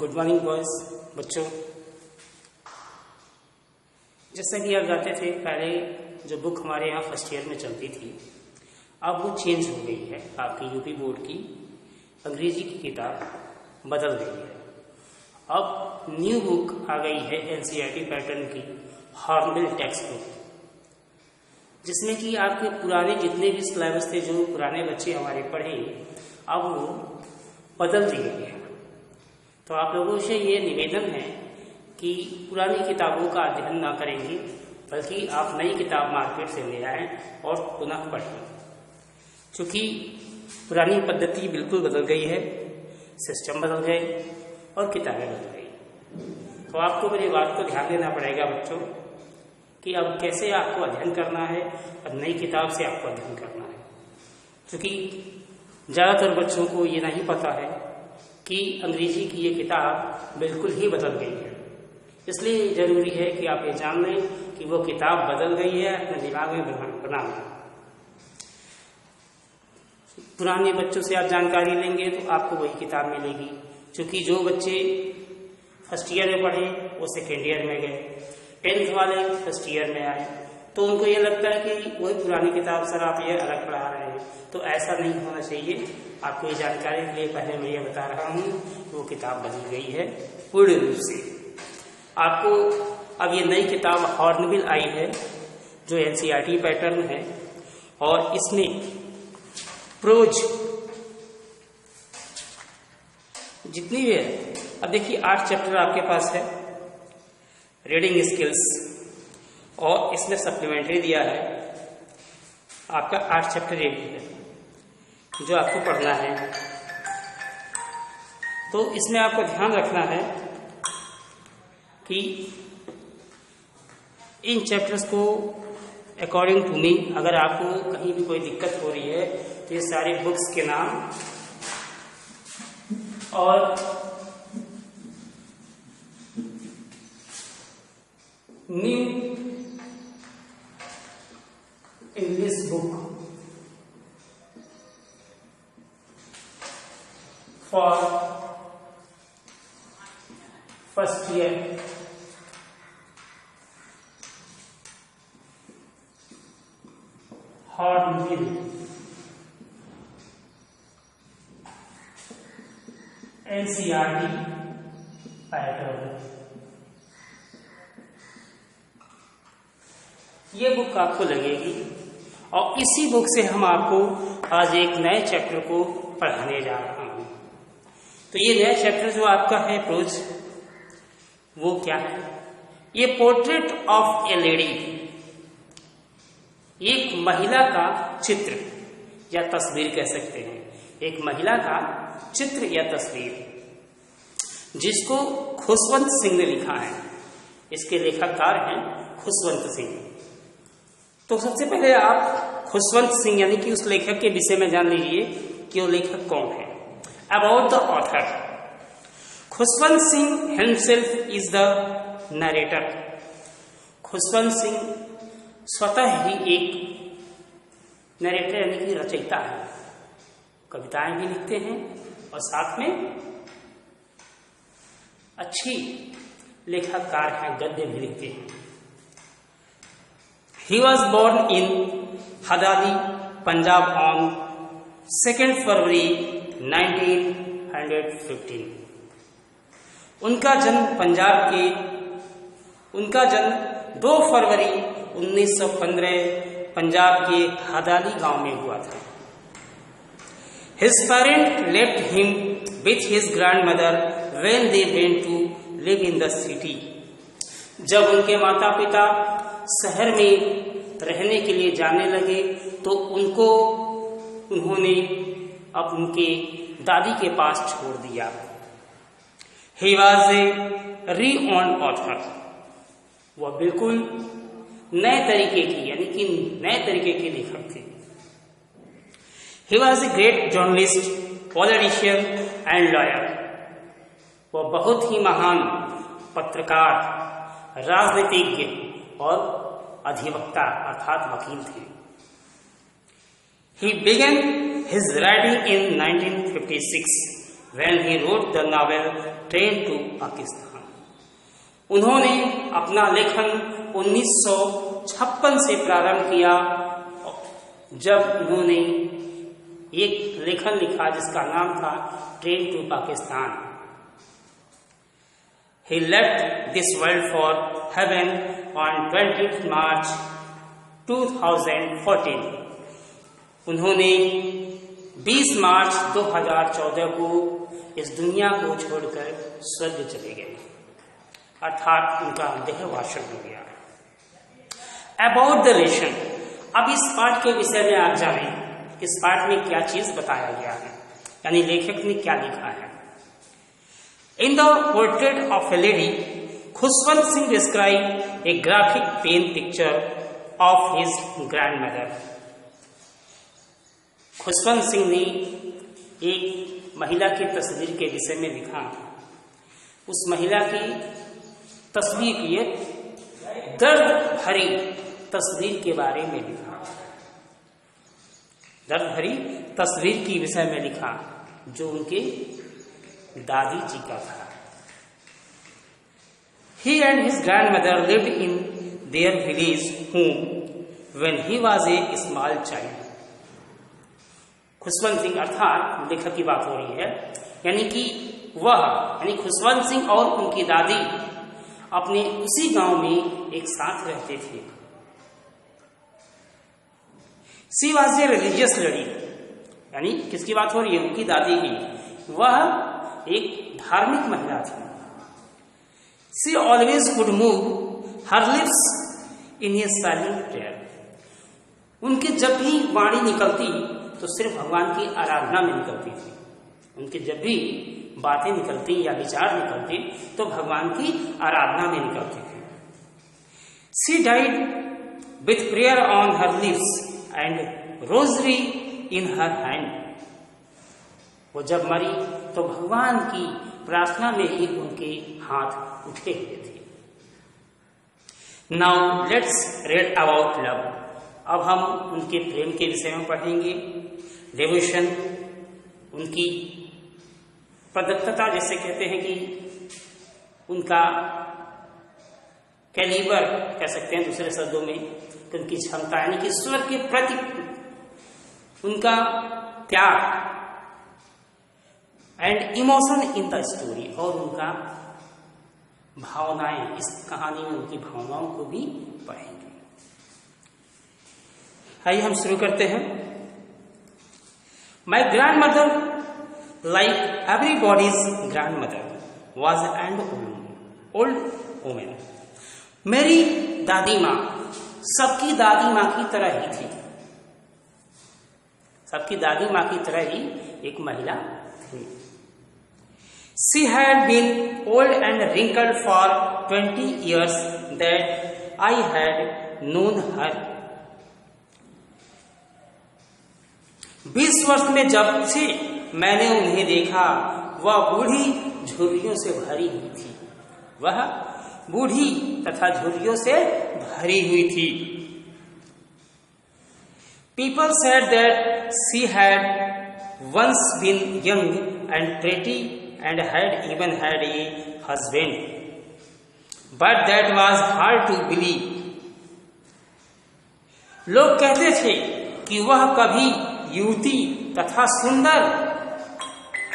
Good morning boys. बच्चों, जैसा कि आप जानते थे पहले जो बुक हमारे यहाँ फर्स्ट ईयर में चलती थी अब वो चेंज हो गई है। आपकी यूपी बोर्ड की अंग्रेजी की किताब बदल गई है। अब न्यू बुक आ गई है एनसीईआरटी पैटर्न की हॉर्नबिल टेक्स्ट बुक, जिसमें कि आपके पुराने जितने भी सिलेबस थे जो पुराने बच्चे हमारे पढ़े अब वो बदल दिए गए हैं। तो आप लोगों से ये निवेदन है कि पुरानी किताबों का अध्ययन ना करेंगे बल्कि आप नई किताब मार्केट से ले आएं और पुनः पढ़ें, क्योंकि पुरानी पद्धति बिल्कुल बदल गई है, सिस्टम बदल गए और किताबें बदल गई। तो आपको मेरी बात को ध्यान देना पड़ेगा बच्चों कि अब कैसे आपको अध्ययन करना है और नई किताब से आपको अध्ययन करना है, क्योंकि ज़्यादातर बच्चों को ये नहीं पता है कि अंग्रेजी की ये किताब बिल्कुल ही बदल गई है। इसलिए ज़रूरी है कि आप ये जान लें कि वो किताब बदल गई है, अपने दिमाग में बना लें। पुराने बच्चों से आप जानकारी लेंगे तो आपको वही किताब मिलेगी, क्योंकि जो बच्चे फर्स्ट ईयर में पढ़े वो सेकेंड ईयर में गए, 10th वाले फर्स्ट ईयर में आए, तो उनको ये लगता है कि वही पुरानी किताब सर आप ये अलग पढ़ा रहे हैं। तो ऐसा नहीं होना चाहिए। आपको ये जानकारी के लिए पहले मैं ये बता रहा हूँ कि वो किताब बदल गई है पूर्ण रूप से। आपको अब ये नई किताब हॉर्नबिल आई है जो एनसीईआरटी पैटर्न है, और इसमें प्रोज जितनी भी है, अब देखिए 8 चैप्टर आपके पास है रीडिंग स्किल्स, और इसमें सप्लीमेंट्री दिया है आपका 8 चैप्टर ये भी है जो आपको पढ़ना है। तो इसमें आपको ध्यान रखना है कि इन चैप्टर्स को अकॉर्डिंग टू मी, अगर आपको कहीं भी कोई दिक्कत हो रही है तो ये सारी बुक्स के नाम और new English book for first year, hornbill NCERT pattern, ये बुक आपको लगेगी। और इसी बुक से हम आपको आज एक नए चैप्टर को पढ़ाने जा रहा हूं। तो ये नया चैप्टर जो आपका है प्रोज, वो क्या है? ये पोर्ट्रेट ऑफ ए लेडी, एक महिला का चित्र या तस्वीर कह सकते हैं, एक महिला का चित्र या तस्वीर, जिसको खुशवंत सिंह ने लिखा है। इसके लेखककार हैं खुशवंत सिंह। तो सबसे पहले आप खुशवंत सिंह यानी कि उस लेखक के विषय में जान लीजिए कि वो लेखक कौन है। About the author, Khushwant Singh himself is the narrator. Khushwant Singh स्वतः ही एक नरेटर यानी कि रचयिता है, कविताएं भी लिखते हैं और साथ में अच्छी लेखककार हैं, गद्य भी लिखते हैं। He was born in Hadali, Punjab on 2 फरवरी 1915। उनका जन्म 2 फरवरी 1915 पंजाब के हदाली गांव में हुआ था। His parents left him with his grandmother when they went to live in the city। जब उनके माता पिता शहर में रहने के लिए जाने लगे तो उन्होंने अब उनके दादी के पास छोड़ दिया। He was a re-owned author। वह बिल्कुल नए तरीके की यानी कि नए तरीके के लेखक थे। He was a great journalist, politician and lawyer। वह बहुत ही महान पत्रकार, राजनीतिज्ञ और अधिवक्ता अर्थात वकील थे। He began his writing in 1956। when he wrote the novel Train to Pakistan. उन्होंने अपना लेखन 1956 से प्रारंभ किया, जब उन्होंने एक लेखन लिखा जिसका नाम था train to Pakistan. He left this world for heaven on 20th March 2014. उन्होंने 20 मार्च 2014 को इस दुनिया को छोड़कर स्वर्ग चले गए, अर्थात उनका देहवासन हो गया. About the ration. अब इस पाठ के विषय में आप जानें, इस पाठ में क्या चीज बताया गया है, यानी लेखक ने क्या लिखा है. In the portrait of a lady, Khushwant Singh described a graphic paint picture of his grandmother. Khushwant Singh ने एक महिला की तस्वीर के विषय में लिखा. उस महिला की तस्वीर की दर्द भरी तस्वीर के बारे में लिखा, दर्द भरी तस्वीर की विषय में लिखा जो उनके दादी जी का था. He and his grandmother lived in their village home when he was a small child. Khushwant Singh अर्थात लेखक की बात हो रही है, यानी कि वह यानी खुशवंत सिंह और उनकी दादी अपने उसी गांव में एक साथ रहते थे. She was a religious lady. यानी किसकी बात हो रही है? उनकी दादी की. वह एक धार्मिक महिला थी. She always could move her lips in a silent prayer. उनके जब भी वाणी निकलती तो सिर्फ भगवान की आराधना में निकलती थी. उनके जब भी बातें निकलती या विचार निकलते तो भगवान की आराधना में निकलते थे. She died with prayer on her lips and rosary in her hand. वो जब मरी तो भगवान की प्रार्थना में ही उनके हाथ उठे हुए थे. Now let's read about love. अब हम उनके प्रेम के विषय में पढ़ेंगे. डिवोशन, उनकी प्रदत्तता, जैसे कहते हैं कि उनका कैलिबर कह सकते हैं दूसरे शब्दों में, कि उनकी क्षमता यानी कि ईश्वर के प्रति उनका त्याग, and emotion in the story, और उनका भावनाएं. इस कहानी में उनकी भावनाओं को भी पढ़ेंगे. आइए हम शुरू करते हैं. My grand mother, like everybody's grand mother, was and old women. मेरी दादी माँ सबकी दादी माँ की तरह ही थी. सबकी दादी माँ की तरह ही एक महिला थी. She had been old and wrinkled for 20 years that I had known her. 20 वर्ष में जब से मैंने उन्हें देखा, वह बूढ़ी झुर्रियों से भरी हुई थी. वह बूढ़ी तथा झुर्रियों से भरी हुई थी. People said that she had once been young and pretty and had even had a husband, but that was hard to believe. लोग कहते थे कि वह कभी युवती तथा सुंदर,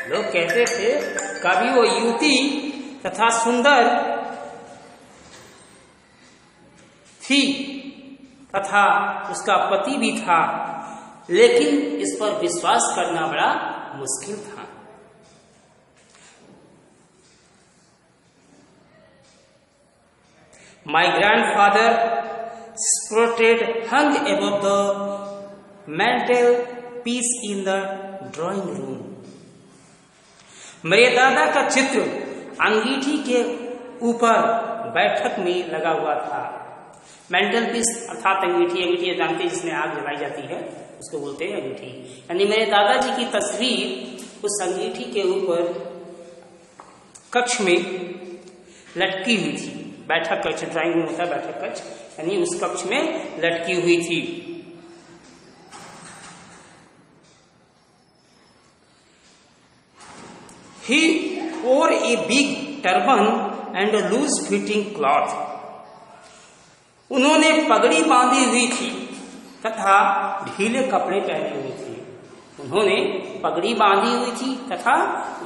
लोग कहते थे कभी वो युवती तथा सुंदर थी तथा उसका पति भी था, लेकिन इस पर विश्वास करना बड़ा मुश्किल था. My grandfather portrait hung above the mantelpiece in the drawing room. मेरे दादा का चित्र अंगीठी के ऊपर बैठक में लगा हुआ था. मेंटल पीस अर्थात अंगीठी. अंगीठी जानते हैं जिसमें आग जलाई जाती है, उसको बोलते हैं अंगीठी. यानी मेरे दादाजी की तस्वीर उस अंगीठी के ऊपर कक्ष में लटकी हुई थी. बैठक कक्ष, ड्राइंग रूम होता है बैठक कक्ष, यानी उस कक्ष में लटकी हुई थी. He wore a big turban and a loose fitting cloth. उन्होंने पगड़ी बांधी हुई थी तथा ढीले कपड़े पहने हुए थे। उन्होंने पगड़ी बांधी हुई थी तथा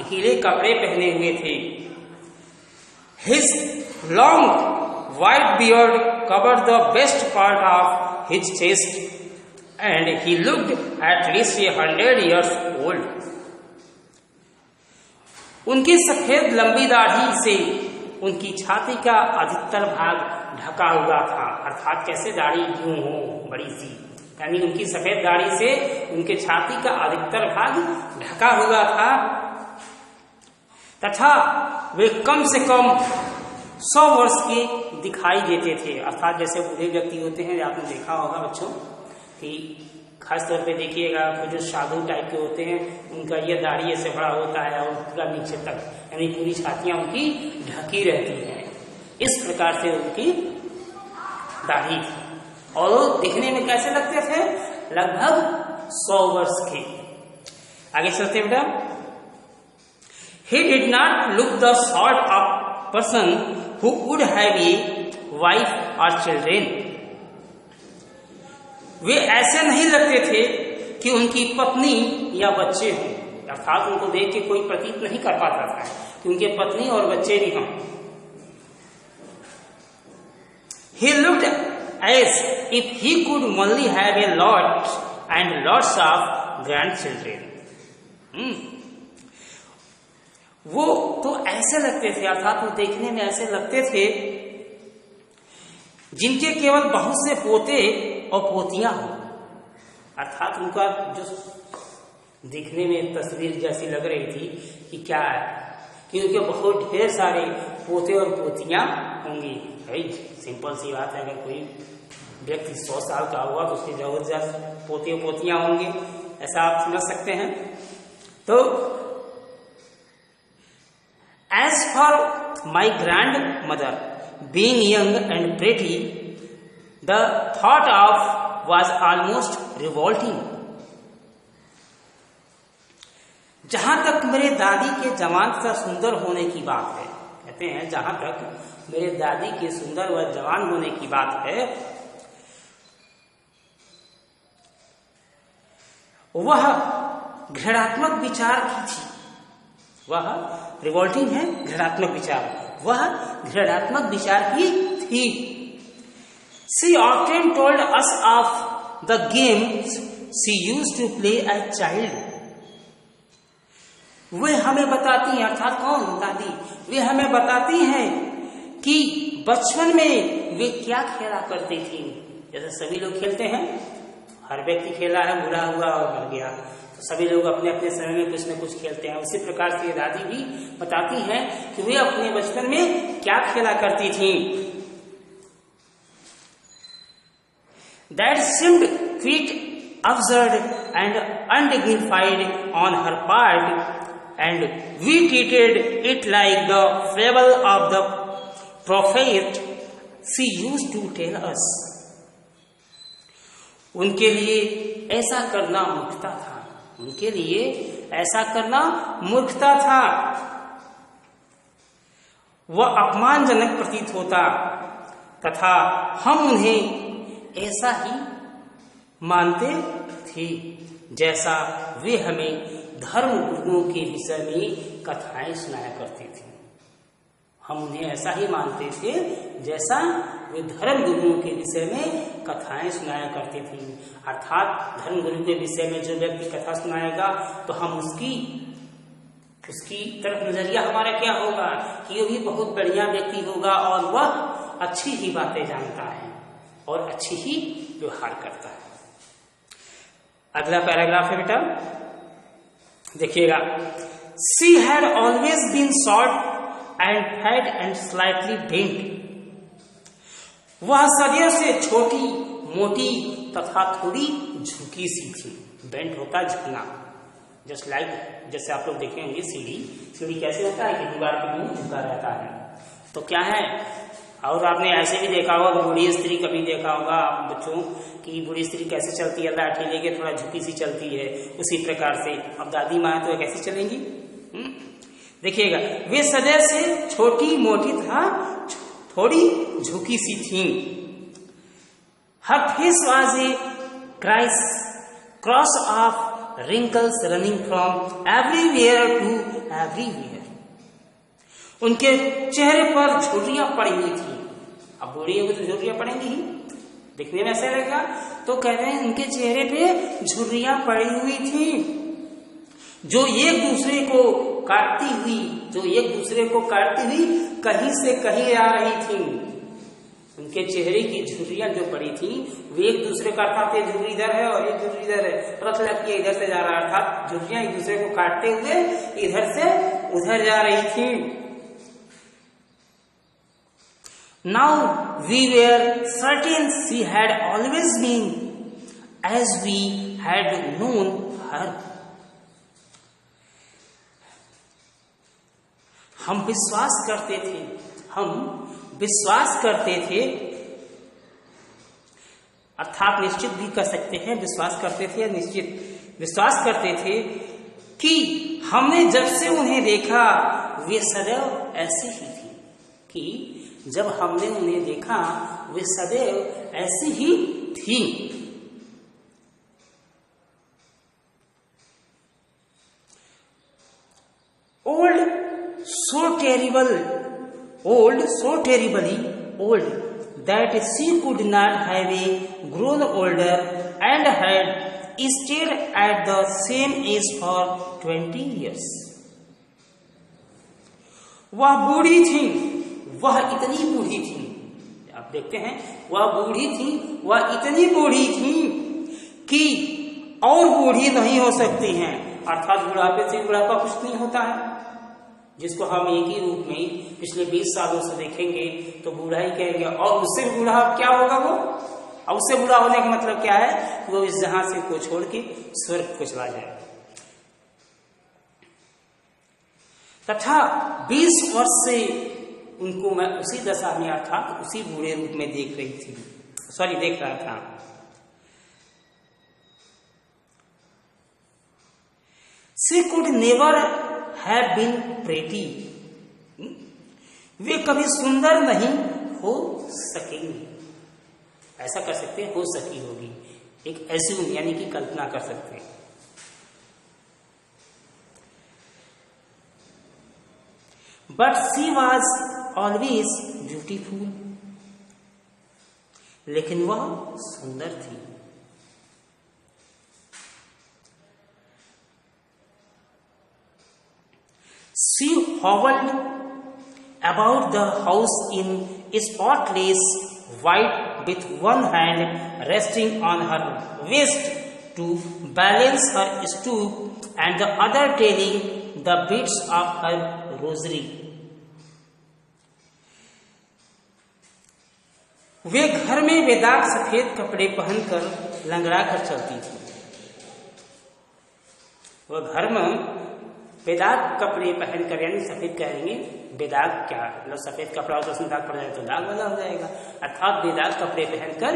ढीले कपड़े पहने हुए थे। His long white beard covered the best part of his chest and he looked at least 100 years old. उनकी सफेद लंबी दाढ़ी से उनकी छाती का अधिकतर भाग ढका हुआ था, अर्थात कैसे दाढ़ी यूं हो बड़ी सी, यानी उनकी सफेद दाढ़ी से उनके छाती का अधिकतर भाग ढका हुआ था तथा वे कम से कम 100 वर्ष के दिखाई देते थे। अर्थात जैसे बूढ़े व्यक्ति होते हैं, आपने देखा होगा बच्चों कि खास तौर पे देखिएगा जो साधु टाइप के होते हैं उनका ये दाढ़ी ऐसे बड़ा होता है और पूरा नीचे तक, यानी पूरी छातियां उनकी ढकी रहती हैं। इस प्रकार से उनकी दाढ़ी थी और वो दिखने में कैसे लगते थे? लगभग 100 वर्ष के। आगे चलते बेटा। He did not look the sort of person who would have a wife or children. वे ऐसे नहीं लगते थे कि उनकी पत्नी या बच्चे हों, अर्थात उनको देख के कोई प्रतीत नहीं कर पाता था कि उनके पत्नी और बच्चे भी हों। He looked as if he could only have a lot and lots of grandchildren. वो तो ऐसे लगते थे, अर्थात वो देखने में ऐसे लगते थे जिनके केवल बहुत से पोते और पोतियां हो, अर्थात उनका जो दिखने में तस्वीर जैसी लग रही थी कि क्या है कि उनके बहुत ढेर सारे पोते और पोतियां होंगी। भाई सिंपल सी बात है, अगर कोई व्यक्ति 100 साल का हुआ तो उसके जबरदस्त पोते और पोतियां होंगे, ऐसा आप समझ सकते हैं। तो as for my grandmother being young and pretty, the thought of was almost revolting. जहां तक मेरे दादी के जवान तथा सुंदर होने की बात है, कहते हैं जहां तक मेरे दादी के सुंदर व जवान होने की बात है, वह घृणात्मक विचार की थी। वह रिवोल्टिंग है, घृणात्मक विचार, वह घृणात्मक विचार की थी। She often told us of the games she used to play as child. वे हमें बताती हैं, अर्थात कौन? दादी। वे हमें बताती हैं कि बचपन में वे क्या खेला करती थी। जैसे सभी लोग खेलते हैं, हर व्यक्ति खेला है, बूढ़ा हुआ और मर गया, तो सभी लोग अपने अपने समय में कुछ न कुछ खेलते हैं। उसी प्रकार से दादी भी बताती हैं कि वे अपने बचपन में क्या खेला करती थी। That seemed quite absurd and undignified on her part, and we treated it like the fable of the prophet she used to tell us. उनके लिए ऐसा करना मूर्खता था, उनके लिए ऐसा करना मूर्खता था, वह अपमानजनक प्रतीत होता तथा हम उन्हें ऐसा ही मानते थे जैसा वे हमें धर्म गुरुओं के विषय में कथाएं सुनाया करते थे। हम उन्हें ऐसा ही मानते थे जैसा वे धर्म गुरुओं के विषय में कथाएं सुनाया करते थे। अर्थात धर्म गुरु के विषय में जो व्यक्ति कथा सुनाएगा तो हम उसकी तरफ नजरिया हमारा क्या होगा कि ये भी बहुत बढ़िया व्यक्ति होगा और वह अच्छी ही बातें जानता है और अच्छी ही व्यवहार करता है। अगला पैराग्राफ है बेटा, देखिएगा। She had always been short and fat and slightly bent. वह सदैव से छोटी, मोटी तथा थोड़ी झुकी सी थी। बेंट होता झुकना, जस्ट लाइक जैसे आप लोग देखे होंगे सीढ़ी कैसे होता है कि दीवार के मुंह झुका रहता है, तो क्या है। और आपने ऐसे भी देखा होगा, बूढ़ी स्त्री कभी देखा होगा बच्चों कि बूढ़ी स्त्री कैसे चलती है, लाठी लेके थोड़ा झुकी सी चलती है, उसी प्रकार से अब दादी माँ तो कैसे चलेंगी। देखिएगा, वे सदैव से छोटी मोटी था, थोड़ी झुकी सी थी। Her face was a cross of wrinkles running from everywhere to everywhere. उनके चेहरे पर झुर्रियां पड़ी हुई थी। अब बूढ़ी होगी तो झुर्रियां पड़ेंगी ही, दिखने में ऐसा लगेगा। तो कह रहे हैं उनके चेहरे पे झुर्रियां पड़ी हुई थी, जो एक दूसरे को काटती हुई कहीं से कहीं आ रही थी। उनके चेहरे की झुर्रियां जो पड़ी थी वे एक दूसरे का, अर्थात ये झुर्री इधर है और ये झुर्री इधर है, पता चला कि इधर से जा रहा है, अर्थात झुर्रियां एक दूसरे को काटते हुए इधर से उधर जा रही थी। Now we were certain she had always been as we had known her. हम विश्वास करते थे, अर्थात निश्चित भी कर सकते हैं, विश्वास करते थे या निश्चित विश्वास करते थे कि हमने जब से उन्हें देखा वे सदैव ऐसी ही थी, कि जब हमने उन्हें देखा वे सदैव ऐसी ही थी। Old, so terribly old that she could not have grown older and had stayed at the same age for 20 years. वह बूढ़ी थी, वह इतनी बूढ़ी थी, आप देखते हैं, वह इतनी बूढ़ी थी कि और बूढ़ी नहीं हो सकती हैं। अर्थात बुढ़ापे से बुढ़ापा कुछ नहीं होता है, जिसको हम एक ही रूप में पिछले 20 सालों से देखेंगे तो बूढ़ा ही कहेंगे, और उससे बूढ़ा क्या होगा वो, और उससे बूढ़ा होने का मतलब क्या है, वो इस जहां से को छोड़ के स्वर्ग को चला जाए। तथा 20 वर्ष से उनको मैं उसी दशा में, अर्थात उसी बूढ़े रूप में देख रहा था। She could never have been pretty. वे कभी सुंदर नहीं हो सकेंगी, ऐसा कर सकते हैं, हो सकी होगी, एक एज्यूम यानी कि कल्पना कर सकते हैं। But she was always beautiful. लेकिन वह सुंदर थी। She hovered about the house in spotless white with one hand resting on her waist to balance her stoop and the other trailing the beads of her rosary. वे घर में बेदाग सफेद कपड़े पहनकर लंगड़ा कर चलती थी। वह घर में बेदाग कपड़े पहनकर, यानी सफेद कहेंगे, बेदाग क्या मतलब सफेद कपड़ा हो तो उसमें दाग पड़ जाए तो दाग वाला हो जाएगा, अर्थात बेदाग कपड़े पहनकर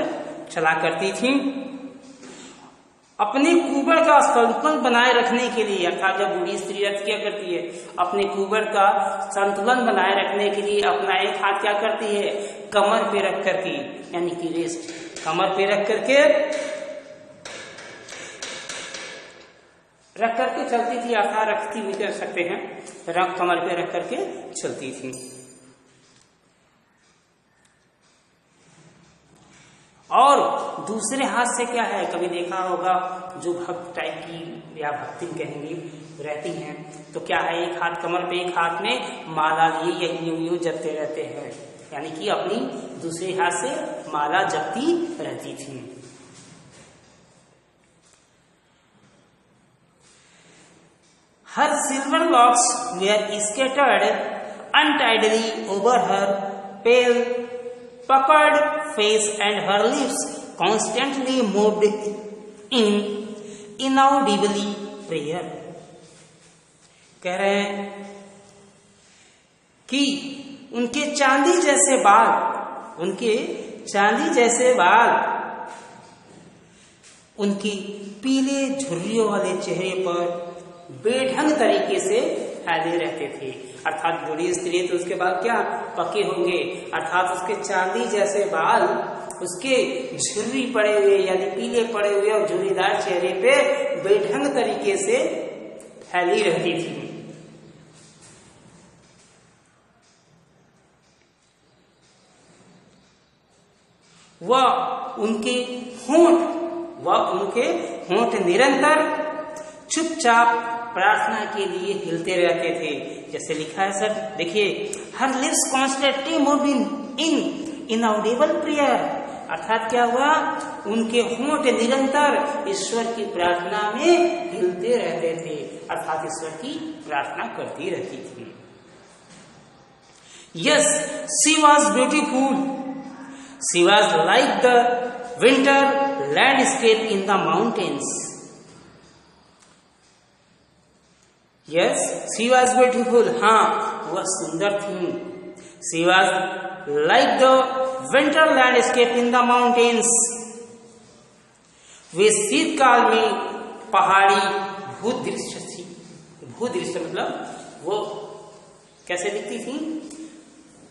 चला करती थी। अपने कुबड़ का संतुलन बनाए रखने के लिए, अर्थात जब बूढ़ी स्त्री रथ क्या करती है, अपने कुबड़ का संतुलन बनाए रखने के लिए अपना एक हाथ क्या करती है, कमर पे रख करके, यानी कि रेस्ट, कमर पे रख करके चलती थी, अर्थात रखती भी कर सकते हैं, कमर पे रख करके चलती थी। और दूसरे हाथ से क्या है, कभी देखा होगा जो भक्त टाइप की या भक्ति कहेंगी रहती हैं, तो क्या है, एक हाथ कमर पे, एक हाथ में माला लिए यूं जपते रहते हैं, यानी कि अपनी दूसरे हाथ से माला जपती रहती थी। Her silver locks were scattered untidily over her pale, puckered face, and her lips constantly moved in inaudibly prayer. कह रहे हैं कि उनके चांदी जैसे बाल, उनकी पीले झुर्रियों वाले चेहरे पर बेढंग तरीके से फैले रहते थे। अर्थात बूढ़ी स्त्री तो उसके बाल क्या पके होंगे, अर्थात उसके चांदी जैसे बाल उसके झुर्री पड़े हुए यानी पीले पड़े हुए और झुर्रीदार चेहरे पे बेढंग तरीके से फैली रहती थी। वह उनके होंठ निरंतर चुपचाप प्रार्थना के लिए हिलते रहते थे। जैसे लिखा है सर, देखिए, हर lips constantly moving in inaudible prayer. अर्थात क्या हुआ, उनके होंठ निरंतर ईश्वर की प्रार्थना में हिलते रहते थे, अर्थात ईश्वर की प्रार्थना करती रहती थी। Yes, she was beautiful, she was like the winter landscape in the mountains. Yes, she was beautiful, हाँ वह सुंदर थी। She was like the winter landscape in the mountains. वे शीतकाल में पहाड़ी भूदृश्य थी। भूदृश्य मतलब वो कैसे दिखती थी,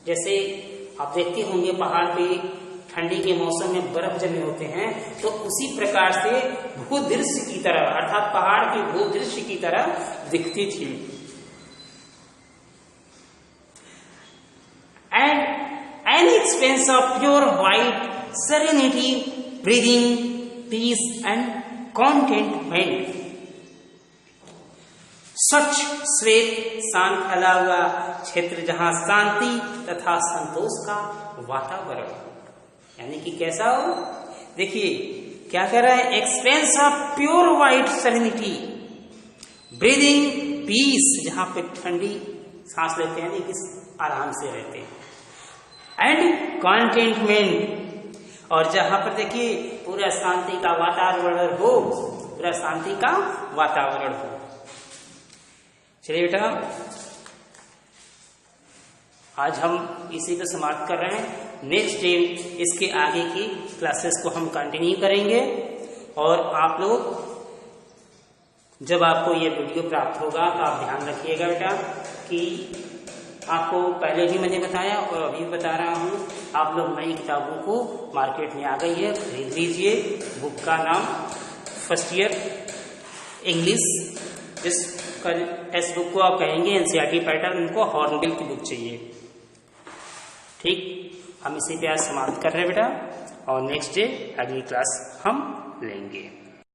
जैसे आप देखते होंगे पहाड़ पे ठंडी के मौसम में बर्फ जमे होते हैं, तो उसी प्रकार से भूदृश्य की तरह अर्थात पहाड़ के भूदृश्य की तरह दिखती थी। And an expanse of pure white serenity, breathing, peace and contentment. स्वच्छ श्वेत शांत फैला हुआ क्षेत्र जहां शांति तथा संतोष का वातावरण, यानी कि कैसा हो, देखिए क्या कह रहा है, expanse of pure white serenity, breathing peace, जहां पे ठंडी सांस लेते हैं कि आराम से रहते हैं, एंड कॉन्टेंटमेंट, और जहां पर देखिए पूरा शांति का वातावरण हो, पूरा शांति का वातावरण हो। चलिए बेटा, आज हम इसी को समाप्त कर रहे हैं। नेक्स्ट डे इसके आगे की क्लासेस को हम कंटिन्यू करेंगे। और आप लोग, जब आपको ये वीडियो प्राप्त होगा तो आप ध्यान रखिएगा बेटा कि आपको पहले भी मैंने बताया और अभी भी बता रहा हूँ, आप लोग नई किताबों को मार्केट में आ गई है, खरीद लीजिए। बुक का नाम फर्स्ट ईयर इंग्लिश, जिसका टेक्स्ट बुक को आप कहेंगे एनसीईआरटी पैटर्न, उनको हॉर्नबिल की बुक चाहिए। ठीक, हम इसी पे आज समाप्त कर रहे हैं बेटा, और नेक्स्ट डे अगली क्लास हम लेंगे।